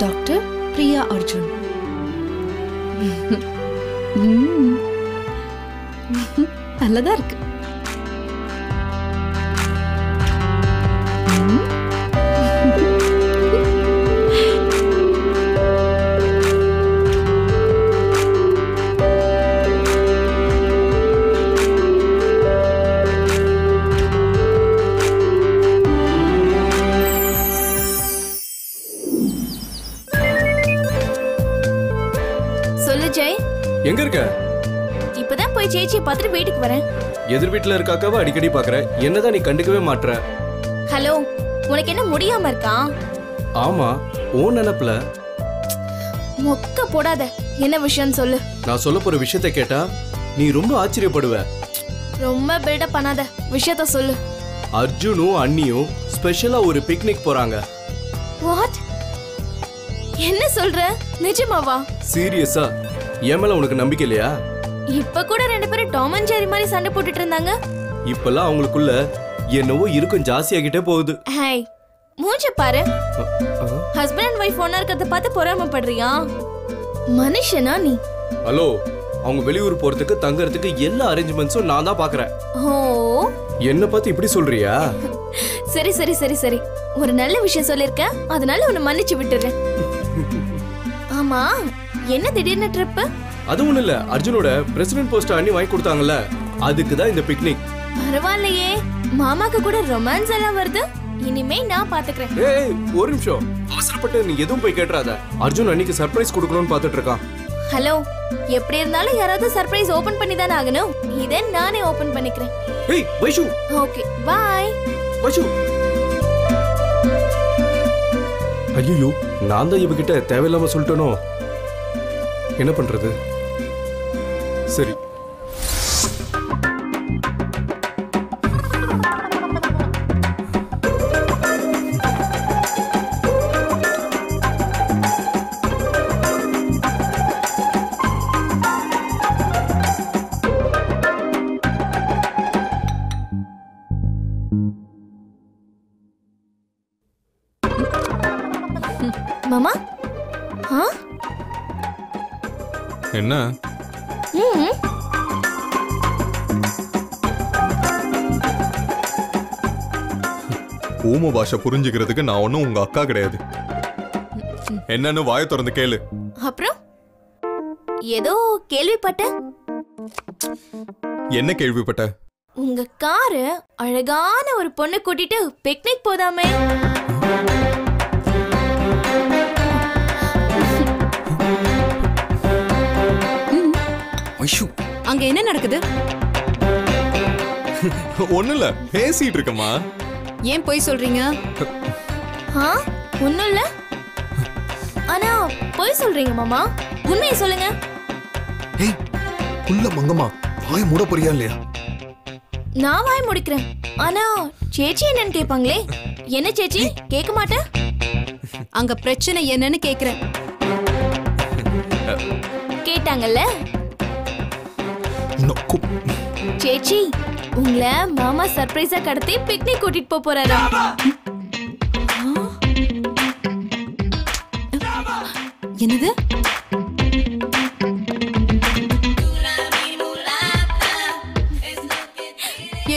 Doctor Priya Arjun. நல்லதா இருக்கு. சொல்லு ஜெய், எங்க இருக்க? இப்பதான் போய் சேச்சியை பார்த்துட்டு வீட்டுக்கு வரேன். எதிர் வீட்டுல இருக்காக்காவ அடிக்கடி பாக்குற, என்னதான் நீ கண்டுக்கவே மாட்ற? ஹலோ, உனக்கு என்ன முடியாம இருக்கா? ஆமா, ஓ நினைப்புல. மொக்க போடாத, என்ன விஷயம் சொல்லு. நான் சொல்ல போற விஷயத்த கேட்டா நீ ரொம்ப ஆச்சரியப்படுவ. ரொம்ப பில்டப் பண்ணாத, விஷயத்த சொல்லு. அர்ஜுனும் அண்ணியும் ஸ்பெஷலா ஒரு பிக்னிக் போறாங்க. வாட்? என்ன சொல்ற? நிஜமாவா? சீரியஸா? என் மேல உனக்கு நம்பிக்கை இல்லையா? இப்ப கூட ரெண்டு பேரும் டாம் அண்ட் ஜெர்ரி மாதிரி சண்டை போட்டுட்டு இருந்தாங்க. இப்பெல்லாம் அவங்களுக்குள்ள என்னவோ இருக்கும் ஜாஸ்தியாகிட்டே போகுது. ஹேய், மூஞ்ச பாரு. ஹஸ்பண்ட் அண்ட் வைஃப் ஒண்ணா இருக்கிறத பார்த்து பொறாமப்படுறியா? மனுஷனா நீ? ஹலோ, அவங்க வெளியூர் போறதுக்கு தங்கறதுக்கு எல்லா அரேஞ்ச்மெண்ட்ஸும் நான் தான் பாக்குறேன். ஓ, என்ன பார்த்து இப்படி சொல்றியா? சரி சரி சரி சரி, ஒரு நல்ல விஷயம் சொல்லிருக்க, அதனால உன்னை மன்னிச்சு விட்டுறேன். ஆமா, என்ன திடீர்னு ட்ரிப்? அது ஒண்ணு இல்ல, அர்ஜுனோட பிரசிடென்ட் போஸ்ட் அண்ணி வாங்கி கொடுத்தாங்கல்ல, அதுக்கு தான் இந்த பிக்னிக். பரவாயில்லையே, மாமாக்கு கூட ரொமான்ஸ் எல்லாம் வருது. இனிமே நான் பாத்துக்கிறேன். ஏய், ஒரு நிமிஷம், அவசரப்பட்டு நீ எதுவும் போய் கேட்றாத. அர்ஜுன் அன்னைக்கு சர்ப்ரைஸ் கொடுக்கணும்னு பாத்துட்டு இருக்கான். ஹலோ, எப்படி இருந்தாலும் யாராவது சர்ப்ரைஸ் ஓபன் பண்ணி தானே ஆகணும். இதை நானே ஓபன் பண்ணிக்கிறேன். ஏய் வைஷு. Okay, by. வைஷு. ஐயோ, நான் தான் இவகிட்ட தேவையில்லாம சொல்லிட்டேனோ. என்ன பண்றது? சரி. மாமா? ஆ? என்ன? ஊம பாஷை புரிஞ்சுக்கிறதுக்கு நான் ஒன்னும் உங்க அக்கா கிடையாது. என்னன்னு வாயை திறந்து கேளு. அப்புறம் ஏதோ கேள்விப்பட்ட. என்ன கேள்விப்பட்ட? உங்க காரு அழகான ஒரு பொண்ணு கூட்டிட்டு பிக்னிக் போதாமே. அங்க என்ன நடக்குது? ஒண்ணு இல்ல, பேசிட்டு இருக்கமா. ஏன் போய் சொல்றீங்க? ஒண்ணும் இல்ல. ஆனா போய் சொல்றீங்க மாமா, உண்மையை சொல்லுங்க. ஏய், உள்ள மங்கம்மா, வாய் மூட போறியா இல்லையா? நான் வாய் முடிக்கிறேன். ஆனா சேச்சி என்னன்னு கேட்பாங்களே. என்ன சேச்சி, கேட்க மாட்டேன். அங்க பிரச்சனை என்னன்னு கேக்குறேன். கேட்டாங்கல்ல. சேச்சி, உங்களை மாமா சர்ப்ரைஸா கடத்தி பிக்னிக் கூட்டிட்டு போறாரா? என்னது?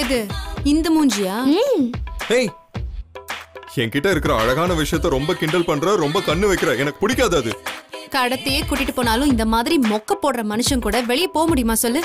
எது இந்த மூஞ்சியா? ஏய், என்கிட்ட இருக்கிற அழகான விஷயத்த ரொம்ப கிண்டல் பண்ற, ரொம்ப கண்ணு வைக்கிற. எனக்கு பிடிக்காது அது. கடத்தையே கூட்டிட்டு போனாலும் இந்த மாதிரி மொக்க போடுற மனுஷன் கூட வெளியே போக முடியுமா சொல்லு?